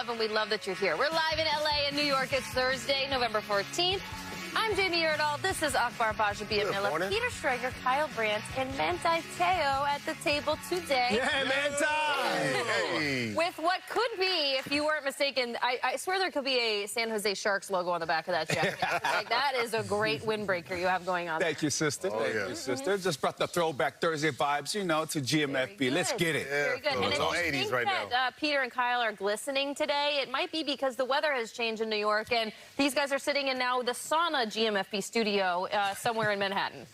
And we love that you're here. We're live in LA and New York. It's Thursday, November 14th. I'm Jamie Erdahl. This is Akbar Bajabiamila, Peter Schrager, Kyle Brandt, and Manti Te'o at the table today. Yeah, Manti! Hey. With what could be, if you weren't mistaken, I swear there could be a San Jose Sharks logo on the back of that jacket. Like, that is a great windbreaker you have going on. Thank you, sister. Thank you, sister. Just brought the throwback Thursday vibes, you know, to GMFB. Let's get it. Very good. And if you think that Peter and Kyle are glistening today, it might be because the weather has changed in New York, and these guys are sitting in now the sauna GMFB studio somewhere in Manhattan.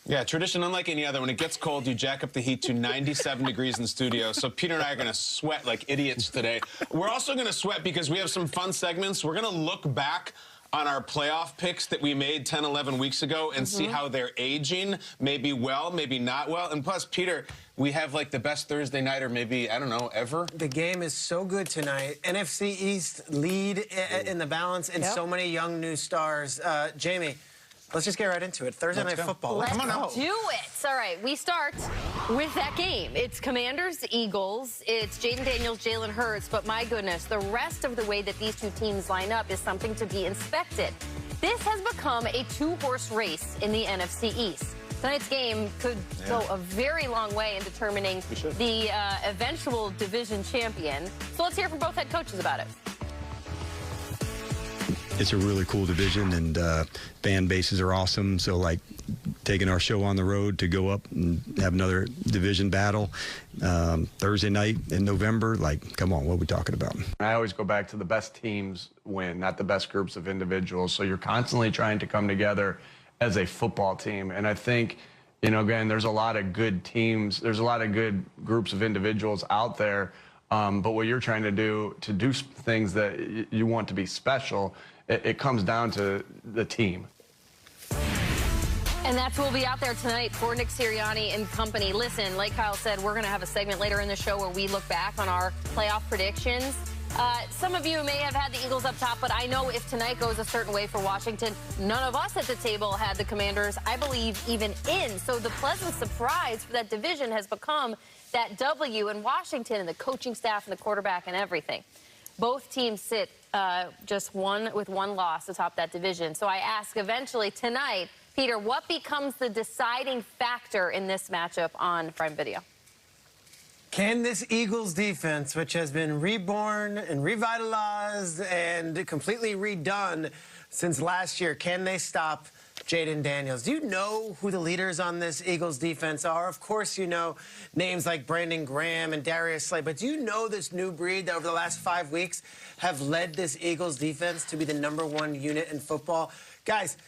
Yeah, tradition unlike any other. When it gets cold, you jack up the heat to 97 degrees in the studio. So Peter and I are going to sweat like idiots today. We're also going to sweat because we have some fun segments. We're going to look back on our playoff picks that we made 10, 11 weeks ago and see how they're aging, maybe well, maybe not well. And plus, Peter, we have like the best Thursday night or maybe, I don't know, ever. The game is so good tonight. NFC East lead in the balance and so many young new stars. Jamie, let's just get right into it. Thursday Night Football. Let's do it. All right, we start with that game. It's Commanders, Eagles. It's Jayden Daniels, Jalen Hurts. But my goodness, the rest of the way that these two teams line up is something to be inspected. This has become a two-horse race in the NFC East. Tonight's game could go a very long way in determining the eventual division champion. So let's hear from both head coaches about it. It's a really cool division, and fan bases are awesome. So, like, taking our show on the road to go up and have another division battle Thursday night in November, like, come on, what are we talking about? I always go back to the best teams win, not the best groups of individuals. So you're constantly trying to come together as a football team. And I think, you know, again, there's a lot of good teams. There's a lot of good groups of individuals out there. But what you're trying to do things that you want to be special, it comes down to the team. And that's who will be out there tonight for Nick Sirianni and company. Listen, like Kyle said, we're going to have a segment later in the show where we look back on our playoff predictions. Some of you may have had the Eagles up top, but I know if tonight goes a certain way for Washington, none of us at the table had the Commanders, I believe, even in. So the pleasant surprise for that division has become that W in Washington and the coaching staff and the quarterback and everything. Both teams sit just with one loss atop that division. So I ask eventually tonight, Peter, what becomes the deciding factor in this matchup on Prime Video? Can this Eagles defense, which has been reborn and revitalized and completely redone since last year, can they stop Jayden Daniels? Do you know who the leaders on this Eagles defense are? Of course you know names like Brandon Graham and Darius Slay, but do you know this new breed that over the last 5 weeks have led this Eagles defense to be the #1 unit in football? Guys,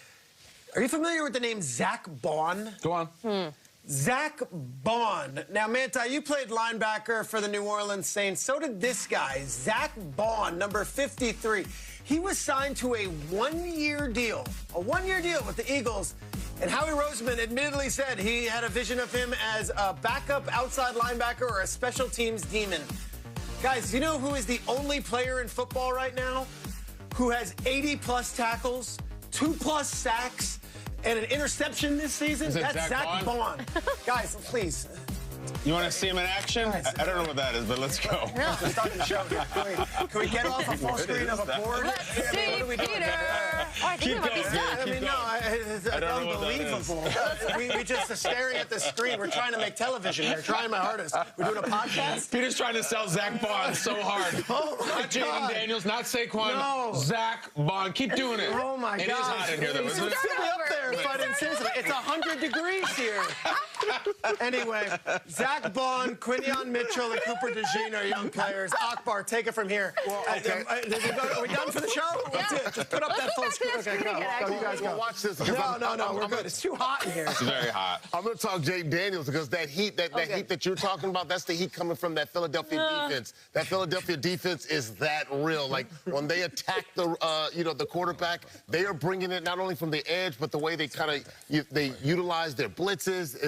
are you familiar with the name Zach Baun? Go on. Zach Baun. Now, Manti, you played linebacker for the New Orleans Saints. So did this guy, Zach Baun, number 53. He was signed to a one-year deal with the Eagles. And Howie Roseman admittedly said he had a vision of him as a backup outside linebacker or a special teams demon. Guys, you know who is the only player in football right now who has 80-plus tackles, 2+ sacks, and an interception this season? That's Zach Baun. Guys, please. You want to see him in action? I don't know what that is, but let's go. No. Let's start the show here. Can we get off a full screen of a board? Let's see, what are we doing? Peter. I think it might be stuck. I mean, no, it's unbelievable. We just are staring at the screen. We're trying to make television here, trying my hardest. We're doing a podcast? Peter's trying to sell Zach Baun so hard. Not Jayden Daniels, not Saquon. No. Zach Baun. Keep doing it. Oh, my God. It is hot in here, though, isn't it? Sit up there if I didn't say something. It's 100 degrees here. Anyway, Zach Baun, Quinion Mitchell, and Cooper DeJean are young players. Akbar, take it from here. Well, okay. Are we done for the show? That's it. Just put up that full screen. Okay, go. You guys go. Watch this. No, we're good. It's too hot in here. It's very hot. I'm going to talk Jayden Daniels because that heat that you're talking about, that's the heat coming from that Philadelphia defense. That Philadelphia defense is that real. Like, when they attack the quarterback, they are bringing it not only from the edge, but the way they kind of they utilize their blitzes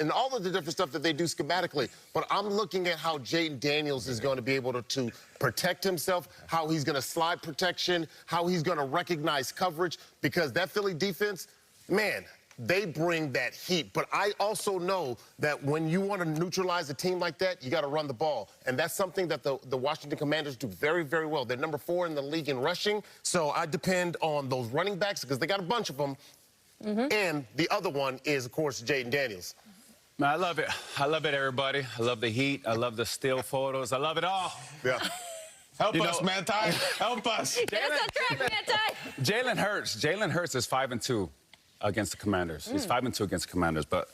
and all of the different stuff that they do schematically. But I'm looking at how Jayden Daniels is going to be able to protect himself, how he's going to slide protection, how he's going to recognize coverage, because that Philly defense, man, they bring that heat. But I also know that when you want to neutralize a team like that, you got to run the ball. And that's something that the Washington Commanders do very, very well. They're number 4 in the league in rushing. So I depend on those running backs because they got a bunch of them. And the other one is, of course, Jayden Daniels. Man, I love it. I love it, everybody. I love the heat. I love the still photos. I love it all. Yeah. Help us, Manti. Help us. Get us on track, Manti. Jalen Hurts is 5-2 against the Commanders. He's 5-2 against the Commanders, but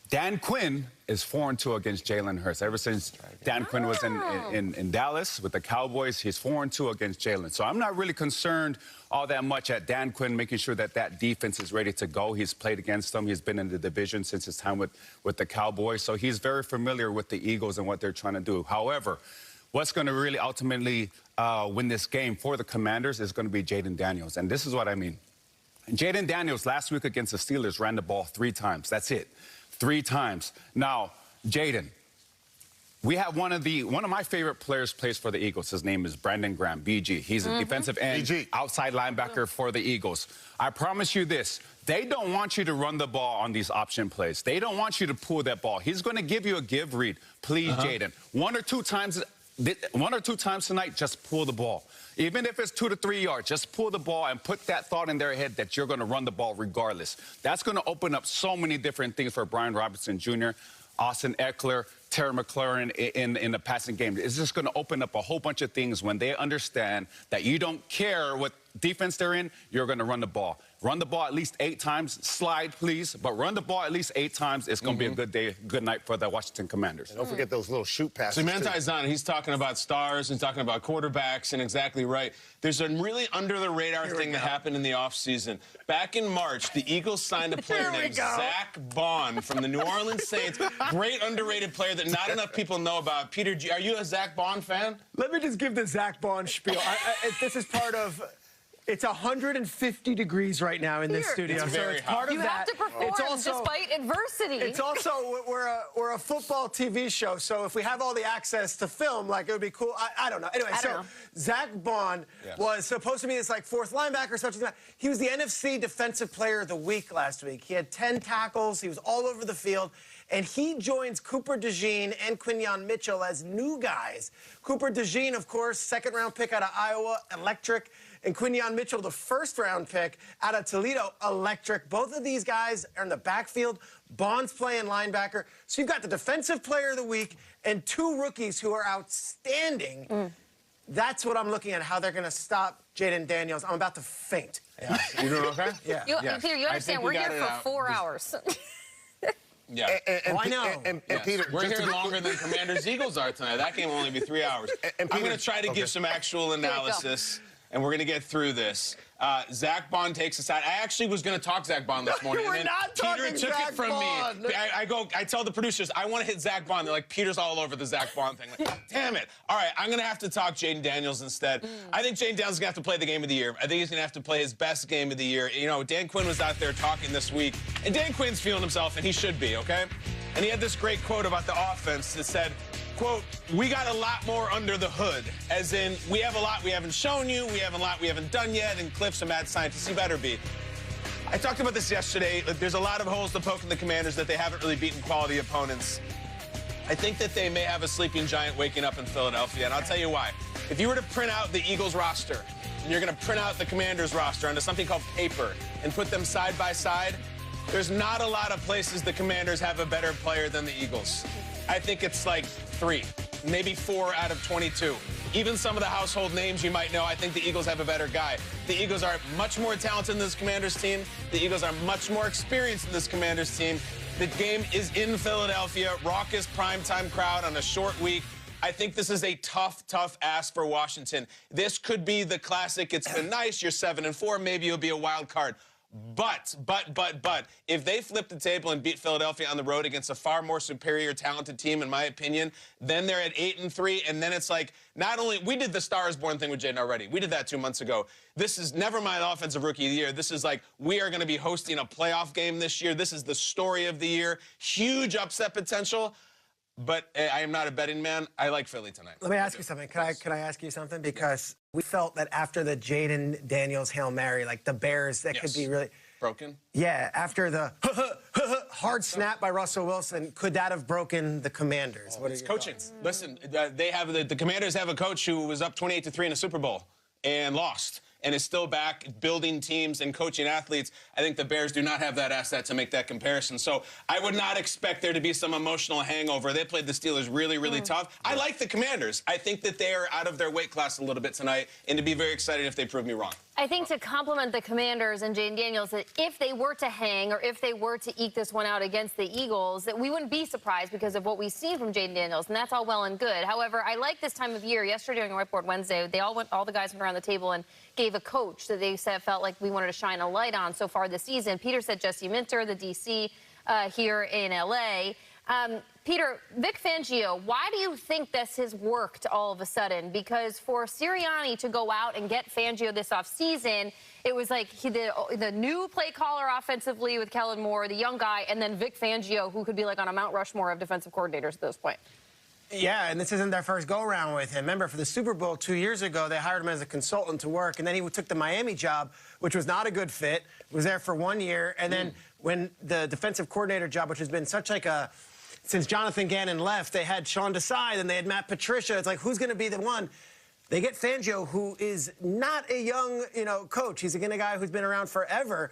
Dan Quinn is 4-2 against Jalen Hurts. Ever since Dan Quinn was in Dallas with the Cowboys, he's 4-2 against Jalen. So I'm not really concerned all that much at Dan Quinn, making sure that that defense is ready to go. He's played against them. He's been in the division since his time with the Cowboys. So he's very familiar with the Eagles and what they're trying to do. However, what's going to really ultimately win this game for the Commanders is going to be Jayden Daniels. And this is what I mean. Jayden Daniels last week against the Steelers ran the ball 3 times. That's it. 3 times. Now, Jayden, we have one of my favorite players plays for the Eagles. His name is Brandt, BG. He's a defensive end, outside linebacker for the Eagles. I promise you this. They don't want you to run the ball on these option plays. They don't want you to pull that ball. He's going to give you a give read. Please, Jayden. 1 or 2 times tonight, just pull the ball. Even if it's 2 to 3 yards, just pull the ball and put that thought in their head that you're going to run the ball regardless. That's going to open up so many different things for Brian Robinson Jr., Austin Eckler, Terry McLaurin in the passing game. It's just going to open up a whole bunch of things when they understand that you don't care what defense they're in, you're going to run the ball. Run the ball at least 8 times. Slide, please, but run the ball at least 8 times. It's going to be a good day, good night for the Washington Commanders. And don't forget those little shoot passes. So Manti's on. He's talking about stars and talking about quarterbacks, and exactly right. There's a really under-the-radar thing that happened in the offseason. Back in March, the Eagles signed a player named Zach Bond from the New Orleans Saints. Great underrated player that not enough people know about. Peter, are you a Zach Bond fan? Let me just give the Zach Bond spiel. This is part of... It's 150 degrees right now in this studio, it's so it's part of you that. have to perform It's also, despite adversity. It's also, we're a football TV show, so if we have all the access to film, like, it would be cool. I don't know. Anyway, Zach Bond was supposed to be this, like, 4th linebacker or something like that. He was the NFC Defensive Player of the Week last week. He had 10 tackles. He was all over the field. And he joins Cooper DeJean and Quinyon Mitchell as new guys. Cooper DeJean, of course, 2nd-round pick out of Iowa, electric. And Quinyon Mitchell, the 1st-round pick out of Toledo, electric. Both of these guys are in the backfield. Bond's playing linebacker. So you've got the Defensive Player of the Week and 2 rookies who are outstanding. That's what I'm looking at, how they're going to stop Jayden Daniels. I'm about to faint. Yeah. You doing okay? Yeah. Peter, you understand, we're here for 4 hours. Yeah. I know. And Peter, we're here longer than Commanders-Eagles are tonight. That game will only be 3 hours. I'm going to try to give some actual analysis, and we're going to get through this. Zach Bond takes us out. I actually was going to talk Zach Bond this morning. We're not talking Peter took Zach it from Bond. me. I tell the producers, I want to hit Zach Bond. They're like, Peter's all over the Zach Bond thing. Like, damn it. All right, I'm going to have to talk Jayden Daniels instead. I think Jayden Daniels is going to have to play the game of the year. I think he's going to have to play his best game of the year. You know, Dan Quinn was out there talking this week, and Dan Quinn's feeling himself, and he should be, okay? And he had this great quote about the offense that said, quote, we got a lot more under the hood, as in we have a lot we haven't shown you, we have a lot we haven't done yet, and Cliff's a mad scientist, he better be. I talked about this yesterday. There's a lot of holes to poke in the Commanders that they haven't really beaten quality opponents. I think that they may have a sleeping giant waking up in Philadelphia, and I'll tell you why. If you were to print out the Eagles roster, and you're going to print out the Commanders roster onto something called paper and put them side by side, there's not a lot of places the Commanders have a better player than the Eagles. I think it's like 3, maybe 4 out of 22. Even some of the household names you might know, I think the Eagles have a better guy. The Eagles are much more talented than this Commanders team. The Eagles are much more experienced than this Commanders team. The game is in Philadelphia, raucous primetime crowd on a short week. I think this is a tough, tough ask for Washington. This could be the classic, it's been nice, you're 7-4, maybe you'll be a wild card. But, if they flip the table and beat Philadelphia on the road against a far more superior, talented team, in my opinion, then they're at 8-3, and then it's like, not only, we did the Star is Born thing with Jayden already. We did that 2 months ago. This is never mind Offensive Rookie of the Year. This is like, we are going to be hosting a playoff game this year. This is the story of the year. Huge upset potential. But I am not a betting man. I like Philly tonight. Let me ask you something. Can I ask you something? Because we felt that after the Jayden Daniels Hail Mary, like the Bears, that could be really... broken? Yeah, after the hard snap by Russell Wilson, could that have broken the Commanders? It's coaching. Listen, they have the Commanders have a coach who was up 28-3 in a Super Bowl and lost, and is still back building teams and coaching athletes. I think the Bears do not have that asset to make that comparison. So I would not expect there to be some emotional hangover. They played the Steelers really, really tough. I like the Commanders. I think that they are out of their weight class a little bit tonight, and to be very excited if they prove me wrong. I think to compliment the Commanders and Jayden Daniels, that if they were to hang or if they were to eke this one out against the Eagles, that we wouldn't be surprised because of what we've seen from Jayden Daniels, and that's all well and good. However, I like this time of year. Yesterday during Whiteboard Wednesday, all the guys went around the table and gave a coach that they said felt like we wanted to shine a light on so far this season. Peter said Jesse Minter, the DC here in L.A. Peter, Vic Fangio, why do you think this has worked all of a sudden? Because for Sirianni to go out and get Fangio this offseason, it was like the new play caller offensively with Kellen Moore, the young guy, and then Vic Fangio, who could be like on a Mount Rushmore of defensive coordinators at this point. Yeah, and this isn't their first go-around with him. Remember, for the Super Bowl 2 years ago, they hired him as a consultant to work, and then he took the Miami job, which was not a good fit, was there for 1 year, and then when the defensive coordinator job, which has been such like a... Since Jonathan Gannon left, they had Sean Desai, and they had Matt Patricia. It's like, who's going to be the one? They get Fangio, who is not a young, coach. He's a guy who's been around forever.